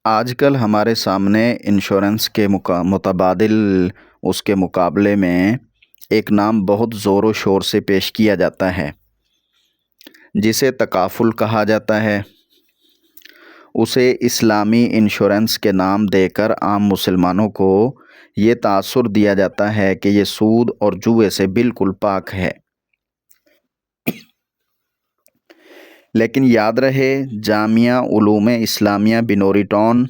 آج کل ہمارے سامنے انشورنس کے متبادل اس کے مقابلے میں ایک نام بہت زور و شور سے پیش کیا جاتا ہے جسے تکافل کہا جاتا ہے۔ اسے اسلامی انشورنس کے نام دے کر عام مسلمانوں کو یہ تاثر دیا جاتا ہے کہ یہ سود اور جوئے سے بالکل پاک ہے۔ لیکن یاد رہے، جامعہ علوم اسلامیہ بنوری ٹاؤن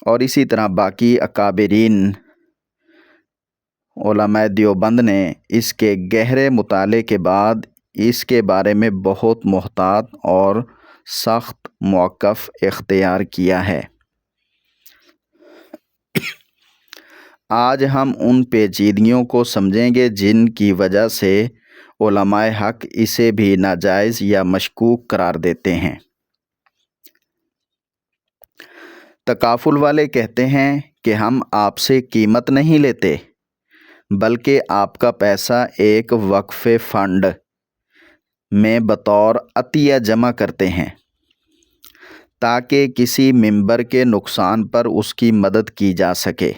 اور اسی طرح باقی اکابرین علماء دیوبند نے اس کے گہرے مطالعے کے بعد اس کے بارے میں بہت محتاط اور سخت موقف اختیار کیا ہے۔ آج ہم ان پیچیدگیوں کو سمجھیں گے جن کی وجہ سے علماء حق اسے بھی ناجائز یا مشکوک قرار دیتے ہیں۔ تکافل والے کہتے ہیں کہ ہم آپ سے قیمت نہیں لیتے، بلکہ آپ کا پیسہ ایک وقف فنڈ میں بطور عطیہ جمع کرتے ہیں تاکہ کسی ممبر کے نقصان پر اس کی مدد کی جا سکے۔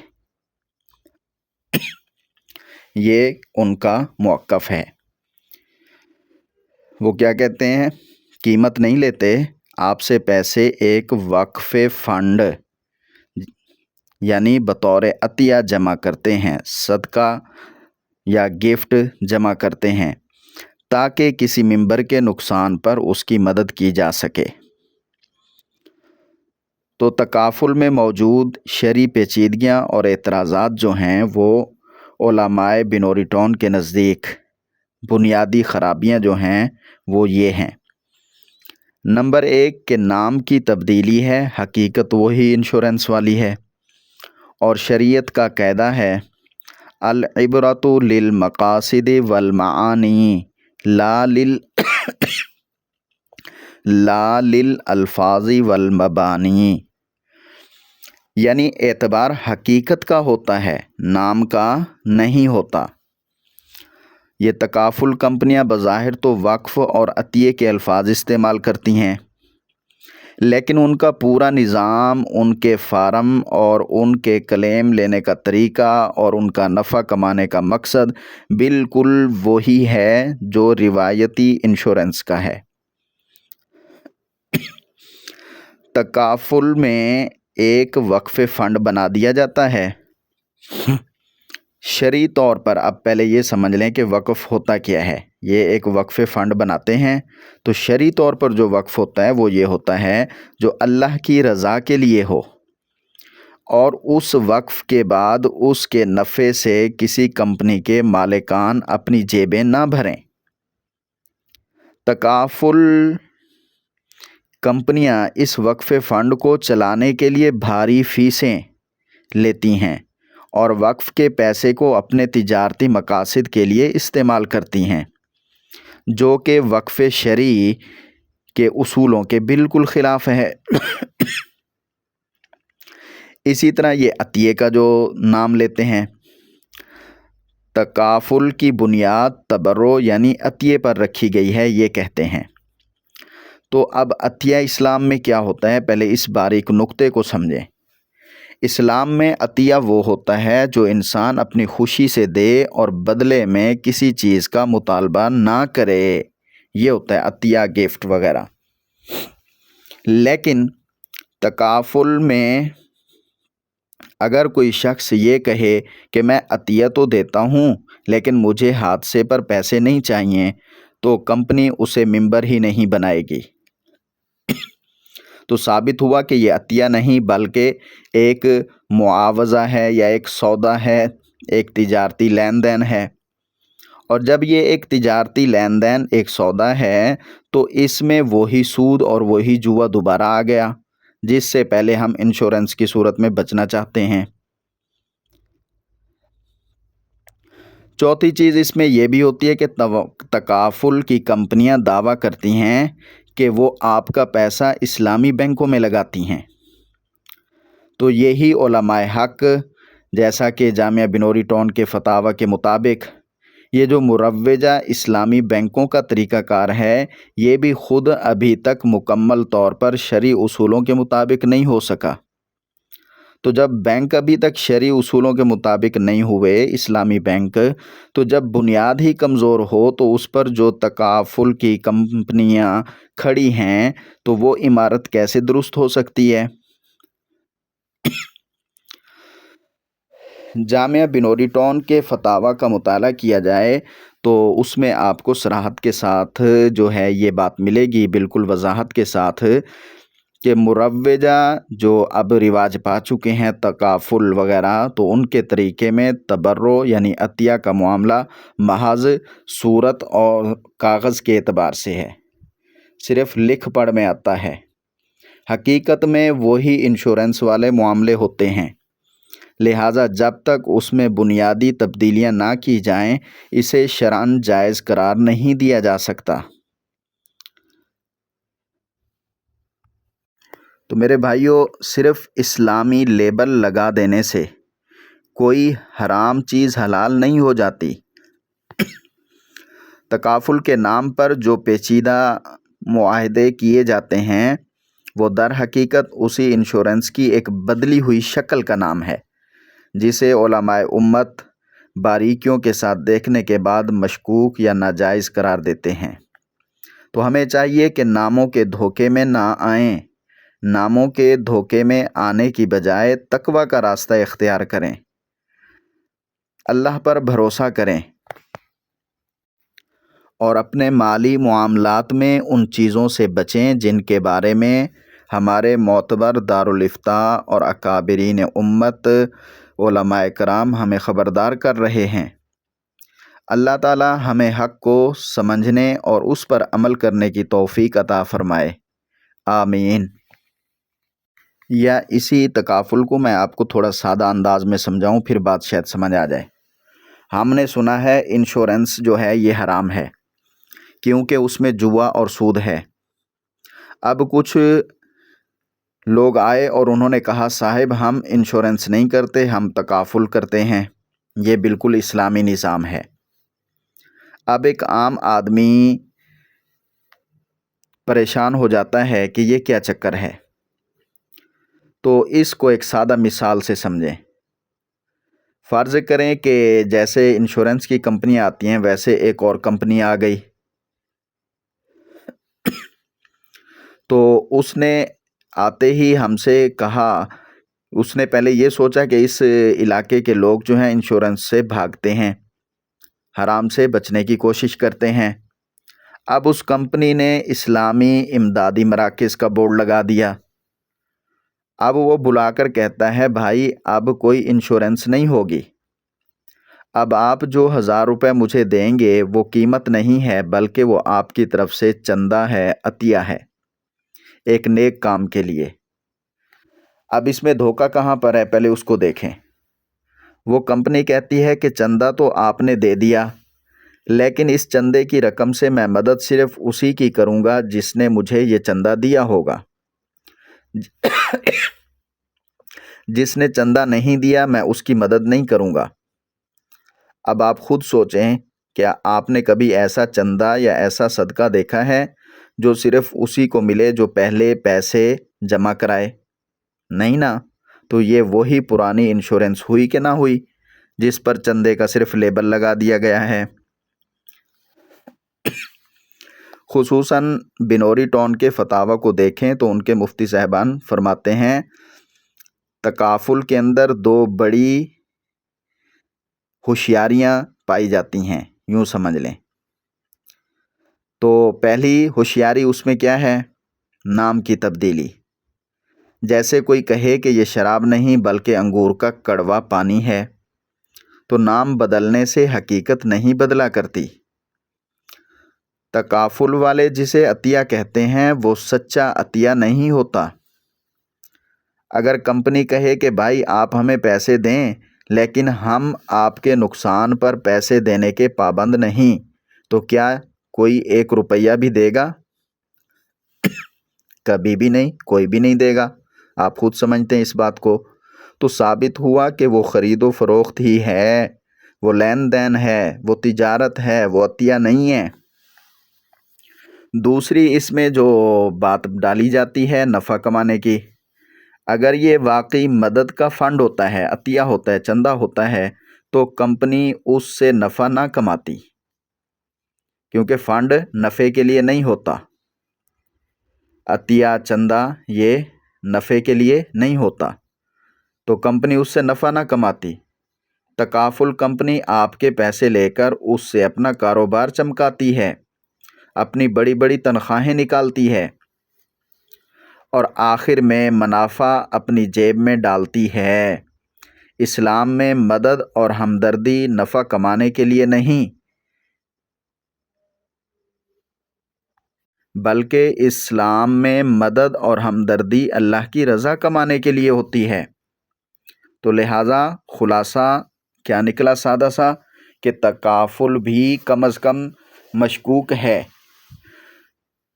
یہ ان کا موقف ہے۔ وہ کیا کہتے ہیں؟ قیمت نہیں لیتے، آپ سے پیسے ایک وقف فنڈ یعنی بطور عطیہ جمع کرتے ہیں، صدقہ یا گفٹ جمع کرتے ہیں تاکہ کسی ممبر کے نقصان پر اس کی مدد کی جا سکے۔ تو تکافل میں موجود شرعی پیچیدگیاں اور اعتراضات جو ہیں وہ علماء بنوری ٹاؤن کے نزدیک بنیادی خرابیاں جو ہیں وہ یہ ہیں۔ نمبر 1 کہ نام کی تبدیلی ہے، حقیقت وہی انشورنس والی ہے، اور شریعت کا قاعدہ ہے العبرۃ للمقاصد والمعانی لا للالفاظ والمبانی، یعنی اعتبار حقیقت کا ہوتا ہے، نام کا نہیں ہوتا۔ یہ تکافل کمپنیاں بظاہر تو وقف اور عطیے کے الفاظ استعمال کرتی ہیں، لیکن ان کا پورا نظام، ان کے فارم اور ان کے کلیم لینے کا طریقہ اور ان کا نفع کمانے کا مقصد بالکل وہی ہے جو روایتی انشورنس کا ہے۔ تکافل میں ایک وقف فنڈ بنا دیا جاتا ہے شرعی طور پر۔ اب پہلے یہ سمجھ لیں کہ وقف ہوتا کیا ہے۔ یہ ایک وقف فنڈ بناتے ہیں تو شرعی طور پر جو وقف ہوتا ہے وہ یہ ہوتا ہے جو اللہ کی رضا کے لیے ہو، اور اس وقف کے بعد اس کے نفع سے کسی کمپنی کے مالکان اپنی جیبیں نہ بھریں۔ تکافل کمپنیاں اس وقف فنڈ کو چلانے کے لیے بھاری فیسیں لیتی ہیں اور وقف کے پیسے کو اپنے تجارتی مقاصد کے لیے استعمال کرتی ہیں، جو کہ وقف شرعی کے اصولوں کے بالکل خلاف ہے۔ اسی طرح یہ عطیے کا جو نام لیتے ہیں، تکافل کی بنیاد تبرع یعنی عطیے پر رکھی گئی ہے، یہ کہتے ہیں۔ تو اب عطیہ اسلام میں کیا ہوتا ہے، پہلے اس باریک نقطے کو سمجھیں۔ اسلام میں عطیہ وہ ہوتا ہے جو انسان اپنی خوشی سے دے اور بدلے میں کسی چیز کا مطالبہ نہ کرے، یہ ہوتا ہے عطیہ، گفٹ وغیرہ۔ لیکن تکافل میں اگر کوئی شخص یہ کہے کہ میں عطیہ تو دیتا ہوں لیکن مجھے حادثے پر پیسے نہیں چاہیے، تو کمپنی اسے ممبر ہی نہیں بنائے گی۔ تو ثابت ہوا کہ یہ عطیہ نہیں بلکہ ایک معاوضہ ہے یا ایک سودا ہے، ایک تجارتی لین دین ہے۔ اور جب یہ ایک تجارتی لین دین، ایک سودا ہے، تو اس میں وہی سود اور وہی جوا دوبارہ آ گیا جس سے پہلے ہم انشورنس کی صورت میں بچنا چاہتے ہیں۔ چوتھی چیز اس میں یہ بھی ہوتی ہے کہ تکافل کی کمپنیاں دعویٰ کرتی ہیں کہ وہ آپ کا پیسہ اسلامی بینکوں میں لگاتی ہیں۔ تو یہی علماء حق، جیسا کہ جامعہ بنوری ٹاؤن کے فتاویٰ کے مطابق یہ جو مروجہ اسلامی بینکوں کا طریقہ کار ہے، یہ بھی خود ابھی تک مکمل طور پر شرعی اصولوں کے مطابق نہیں ہو سکا۔ تو جب بینک ابھی تک شرعی اصولوں کے مطابق نہیں ہوئے اسلامی بینک، تو جب بنیاد ہی کمزور ہو تو اس پر جو تکافل کی کمپنیاں کھڑی ہیں تو وہ عمارت کیسے درست ہو سکتی ہے؟ جامعہ بنوری ٹون کے فتاویٰ کا مطالعہ کیا جائے تو اس میں آپ کو صراحت کے ساتھ جو ہے یہ بات ملے گی، بالکل وضاحت کے ساتھ، کہ مروجہ جو اب رواج پا چکے ہیں تکافل وغیرہ، تو ان کے طریقے میں تبرع یعنی عطیہ کا معاملہ محض صورت اور کاغذ کے اعتبار سے ہے، صرف لکھ پڑھ میں آتا ہے۔ حقیقت میں وہی انشورنس والے معاملے ہوتے ہیں، لہٰذا جب تک اس میں بنیادی تبدیلیاں نہ کی جائیں اسے شرعاً جائز قرار نہیں دیا جا سکتا۔ تو میرے بھائیوں، صرف اسلامی لیبل لگا دینے سے کوئی حرام چیز حلال نہیں ہو جاتی۔ تکافل کے نام پر جو پیچیدہ معاہدے کیے جاتے ہیں وہ در حقیقت اسی انشورنس کی ایک بدلی ہوئی شکل کا نام ہے، جسے علماء امت باریکیوں کے ساتھ دیکھنے کے بعد مشکوک یا ناجائز قرار دیتے ہیں۔ تو ہمیں چاہیے کہ ناموں کے دھوکے میں نہ آئیں، ناموں کے دھوکے میں آنے کی بجائے تقویٰ کا راستہ اختیار کریں، اللہ پر بھروسہ کریں اور اپنے مالی معاملات میں ان چیزوں سے بچیں جن کے بارے میں ہمارے معتبر دارالافتاء اور اکابرین امت علماء کرام ہمیں خبردار کر رہے ہیں۔ اللہ تعالی ہمیں حق کو سمجھنے اور اس پر عمل کرنے کی توفیق عطا فرمائے، آمین۔ یا اسی تکافل کو میں آپ کو تھوڑا سادہ انداز میں سمجھاؤں، پھر بات شاید سمجھ آ جائے۔ ہم نے سنا ہے انشورنس جو ہے یہ حرام ہے کیونکہ اس میں جوا اور سود ہے۔ اب کچھ لوگ آئے اور انہوں نے کہا صاحب ہم انشورنس نہیں کرتے، ہم تکافل کرتے ہیں، یہ بالکل اسلامی نظام ہے۔ اب ایک عام آدمی پریشان ہو جاتا ہے کہ یہ کیا چکر ہے، تو اس کو ایک سادہ مثال سے سمجھیں۔ فرض کریں کہ جیسے انشورنس کی کمپنیاں آتی ہیں ویسے ایک اور کمپنی آ گئی، تو اس نے آتے ہی ہم سے کہا، اس نے پہلے یہ سوچا کہ اس علاقے کے لوگ جو ہیں انشورنس سے بھاگتے ہیں، حرام سے بچنے کی کوشش کرتے ہیں۔ اب اس کمپنی نے اسلامی امدادی مراکز کا بورڈ لگا دیا۔ اب وہ بلا کر کہتا ہے بھائی اب کوئی انشورنس نہیں ہوگی، اب آپ جو 1000 روپے مجھے دیں گے وہ قیمت نہیں ہے بلکہ وہ آپ کی طرف سے چندہ ہے، عطیہ ہے ایک نیک کام کے لیے۔ اب اس میں دھوکہ کہاں پر ہے، پہلے اس کو دیکھیں۔ وہ کمپنی کہتی ہے کہ چندہ تو آپ نے دے دیا لیکن اس چندے کی رقم سے میں مدد صرف اسی کی کروں گا جس نے مجھے یہ چندہ دیا ہوگا، جس نے چندہ نہیں دیا میں اس کی مدد نہیں کروں گا۔ اب آپ خود سوچیں، کیا آپ نے کبھی ایسا چندہ یا ایسا صدقہ دیکھا ہے جو صرف اسی کو ملے جو پہلے پیسے جمع کرائے؟ نہیں نا۔ تو یہ وہی پرانی انشورنس ہوئی کہ نہ ہوئی جس پر چندے کا صرف لیبل لگا دیا گیا ہے۔ خصوصاً بنوری ٹون کے فتاویٰ کو دیکھیں تو ان کے مفتی صاحبان فرماتے ہیں تکافل کے اندر 2 بڑی ہوشیاریاں پائی جاتی ہیں، یوں سمجھ لیں۔ تو پہلی ہوشیاری اس میں کیا ہے؟ نام کی تبدیلی۔ جیسے کوئی کہے کہ یہ شراب نہیں بلکہ انگور کا کڑوا پانی ہے، تو نام بدلنے سے حقیقت نہیں بدلا کرتی۔ تکافل والے جسے عطیہ کہتے ہیں وہ سچا عطیہ نہیں ہوتا۔ اگر کمپنی کہے کہ بھائی آپ ہمیں پیسے دیں لیکن ہم آپ کے نقصان پر پیسے دینے کے پابند نہیں، تو کیا کوئی 1 روپیہ بھی دے گا؟ کبھی بھی نہیں، کوئی بھی نہیں دے گا۔ آپ خود سمجھتے ہیں اس بات کو۔ تو ثابت ہوا کہ وہ خرید و فروخت ہی ہے، وہ لین دین ہے، وہ تجارت ہے، وہ عطیہ نہیں ہے۔ دوسری اس میں جو بات ڈالی جاتی ہے نفع کمانے کی، اگر یہ واقعی مدد کا فنڈ ہوتا ہے، عطیہ ہوتا ہے، چندہ ہوتا ہے، تو کمپنی اس سے نفع نہ کماتی، کیونکہ فنڈ نفع کے لیے نہیں ہوتا۔ عطیہ چندہ یہ نفع کے لیے نہیں ہوتا، تو کمپنی اس سے نفع نہ کماتی۔ تکافل کمپنی آپ کے پیسے لے کر اس سے اپنا کاروبار چمکاتی ہے، اپنی بڑی بڑی تنخواہیں نکالتی ہے، اور آخر میں منافع اپنی جیب میں ڈالتی ہے۔ اسلام میں مدد اور ہمدردی نفع کمانے کے لیے نہیں، بلکہ اسلام میں مدد اور ہمدردی اللہ کی رضا کمانے کے لیے ہوتی ہے۔ تو لہٰذا خلاصہ کیا نکلا سادہ سا کہ تکافل بھی کم از کم مشکوک ہے۔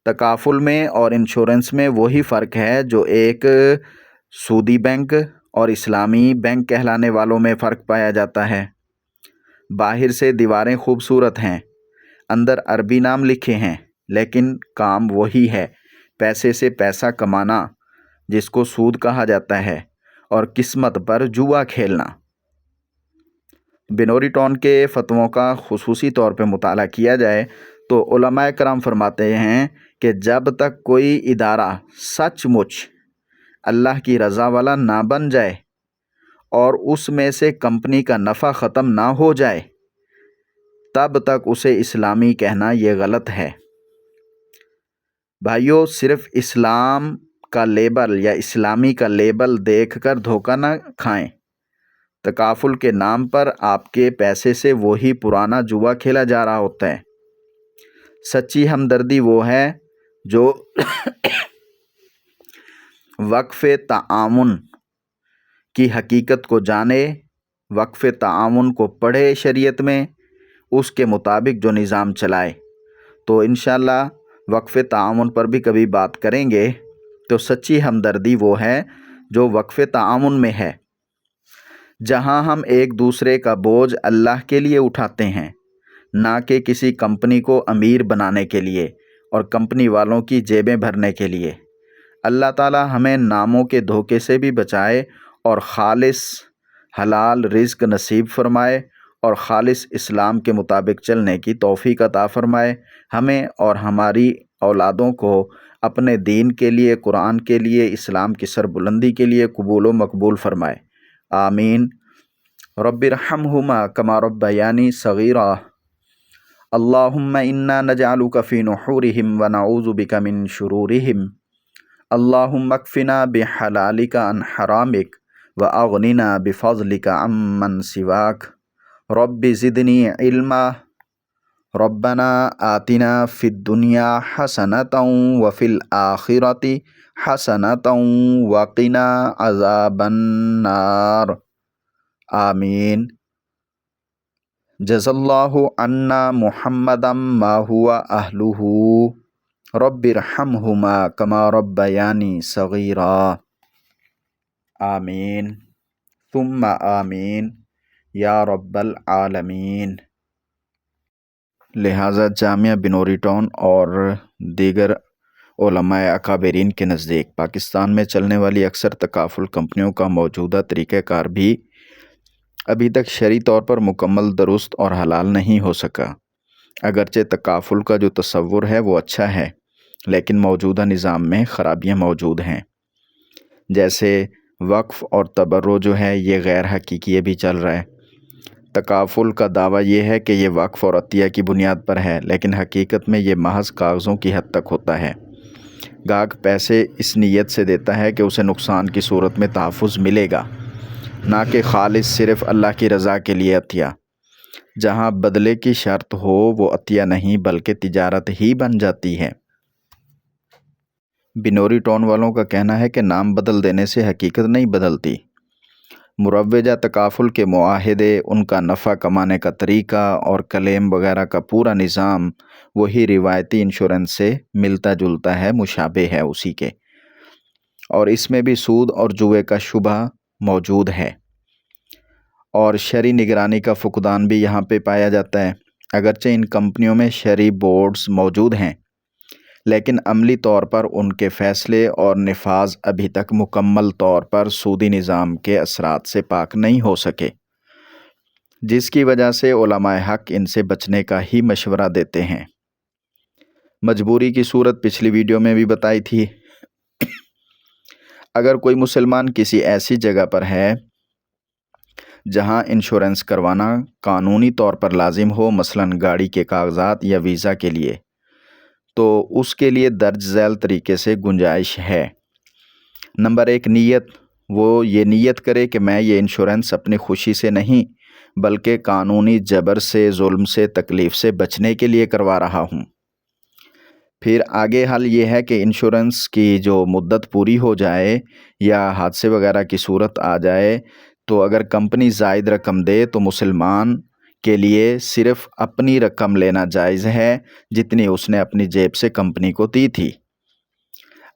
تکافل میں اور انشورنس میں وہی فرق ہے جو ایک سودی بینک اور اسلامی بینک کہلانے والوں میں فرق پایا جاتا ہے۔ باہر سے دیواریں خوبصورت ہیں، اندر عربی نام لکھے ہیں، لیکن کام وہی ہے، پیسے سے پیسہ کمانا، جس کو سود کہا جاتا ہے، اور قسمت پر جوا کھیلنا۔ بنوری ٹون کے فتووں کا خصوصی طور پہ مطالعہ کیا جائے تو علماء کرام فرماتے ہیں کہ جب تک کوئی ادارہ سچ مچ اللہ کی رضا والا نہ بن جائے اور اس میں سے کمپنی کا نفع ختم نہ ہو جائے، تب تک اسے اسلامی کہنا یہ غلط ہے۔ بھائیو، صرف اسلام کا لیبل یا اسلامی کا لیبل دیکھ کر دھوکہ نہ کھائیں۔ تکافل کے نام پر آپ کے پیسے سے وہی پرانا جوا کھیلا جا رہا ہوتا ہے۔ سچی ہمدردی وہ ہے جو وقف تعاون کی حقیقت کو جانے، وقف تعاون کو پڑھے شریعت میں، اس کے مطابق جو نظام چلائے۔ تو انشاءاللہ وقف تعاون پر بھی کبھی بات کریں گے۔ تو سچی ہمدردی وہ ہے جو وقف تعاون میں ہے، جہاں ہم ایک دوسرے کا بوجھ اللہ کے لیے اٹھاتے ہیں، نہ کہ کسی کمپنی کو امیر بنانے کے لیے اور کمپنی والوں کی جیبیں بھرنے کے لیے۔ اللہ تعالی ہمیں ناموں کے دھوکے سے بھی بچائے اور خالص حلال رزق نصیب فرمائے اور خالص اسلام کے مطابق چلنے کی توفیق عطا فرمائے۔ ہمیں اور ہماری اولادوں کو اپنے دین کے لیے، قرآن کے لیے، اسلام کی سربلندی کے لیے قبول و مقبول فرمائے۔ آمین۔ رب ارحمہما کما ربیانی صغیرا۔ اللہم انا نجعلک فی نحورہم ونعوذ بک من شرورہم۔ اللہم اکفنا بحلالک عن حرامک واغننا بفضلک عمن سواک۔ رب زدنی علما۔ ربنا آتنا فی الدنیا حسنۃ وفی الآخرۃ حسنۃ وقنا عذاب النار۔ آمین۔ جزا اللہ عنا محمدا ما هو اہلہ۔ رب ارحمہما کما ربیانی صغیرا۔ آمین ثم آمین یا رب العالمین۔ لہٰذا جامعہ بنوری ٹون اور دیگر علماء اکابرین کے نزدیک پاکستان میں چلنے والی اکثر تکافل کمپنیوں کا موجودہ طریقہ کار بھی ابھی تک شرعی طور پر مکمل درست اور حلال نہیں ہو سکا۔ اگرچہ تکافل کا جو تصور ہے وہ اچھا ہے، لیکن موجودہ نظام میں خرابیاں موجود ہیں، جیسے وقف اور تبرع جو ہے یہ غیر حقیقی بھی چل رہا ہے۔ تکافل کا دعویٰ یہ ہے کہ یہ وقف اور عطیہ کی بنیاد پر ہے، لیکن حقیقت میں یہ محض کاغذوں کی حد تک ہوتا ہے۔ گاہک پیسے اس نیت سے دیتا ہے کہ اسے نقصان کی صورت میں تحفظ ملے گا، نہ کہ خالص صرف اللہ کی رضا کے لیے عطیہ۔ جہاں بدلے کی شرط ہو وہ عطیہ نہیں بلکہ تجارت ہی بن جاتی ہے۔ بنوری ٹون والوں کا کہنا ہے کہ نام بدل دینے سے حقیقت نہیں بدلتی۔ مروجہ تکافل کے معاہدے، ان کا نفع کمانے کا طریقہ اور کلیم وغیرہ کا پورا نظام وہی روایتی انشورنس سے ملتا جلتا ہے، مشابہ ہے اسی کے، اور اس میں بھی سود اور جوئے کا شبہ موجود ہے۔ اور شرعی نگرانی کا فقدان بھی یہاں پہ پایا جاتا ہے۔ اگرچہ ان کمپنیوں میں شرعی بورڈز موجود ہیں، لیکن عملی طور پر ان کے فیصلے اور نفاذ ابھی تک مکمل طور پر سودی نظام کے اثرات سے پاک نہیں ہو سکے، جس کی وجہ سے علماء حق ان سے بچنے کا ہی مشورہ دیتے ہیں۔ مجبوری کی صورت پچھلی ویڈیو میں بھی بتائی تھی۔ اگر کوئی مسلمان کسی ایسی جگہ پر ہے جہاں انشورنس کروانا قانونی طور پر لازم ہو، مثلاً گاڑی کے کاغذات یا ویزا کے لیے، تو اس کے لیے درج ذیل طریقے سے گنجائش ہے۔ نمبر 1، نیت۔ وہ یہ نیت کرے کہ میں یہ انشورنس اپنی خوشی سے نہیں بلکہ قانونی جبر سے، ظلم سے، تکلیف سے بچنے کے لیے کروا رہا ہوں۔ پھر آگے حل یہ ہے کہ انشورنس کی جو مدت پوری ہو جائے یا حادثے وغیرہ کی صورت آ جائے تو اگر کمپنی زائد رقم دے تو مسلمان کے لیے صرف اپنی رقم لینا جائز ہے جتنی اس نے اپنی جیب سے کمپنی کو دی تھی۔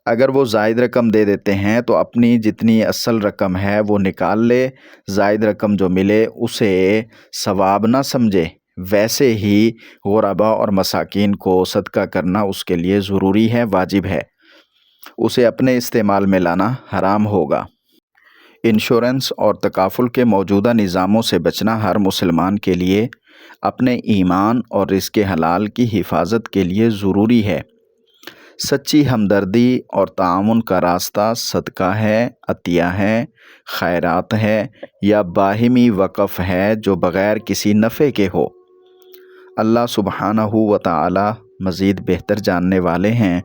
اگر وہ زائد رقم دے دیتے ہیں تو اپنی جتنی اصل رقم ہے وہ نکال لے، زائد رقم جو ملے اسے ثواب نہ سمجھے۔ ویسے ہی غرباء اور مساکین کو صدقہ کرنا اس کے لیے ضروری ہے، واجب ہے، اسے اپنے استعمال میں لانا حرام ہوگا۔ انشورنس اور تکافل کے موجودہ نظاموں سے بچنا ہر مسلمان کے لیے اپنے ایمان اور رزق حلال کی حفاظت کے لیے ضروری ہے۔ سچی ہمدردی اور تعاون کا راستہ صدقہ ہے، عطیہ ہے، خیرات ہے یا باہمی وقف ہے جو بغیر کسی نفع کے ہو۔ اللہ سبحانہ و تعالی مزید بہتر جاننے والے ہیں۔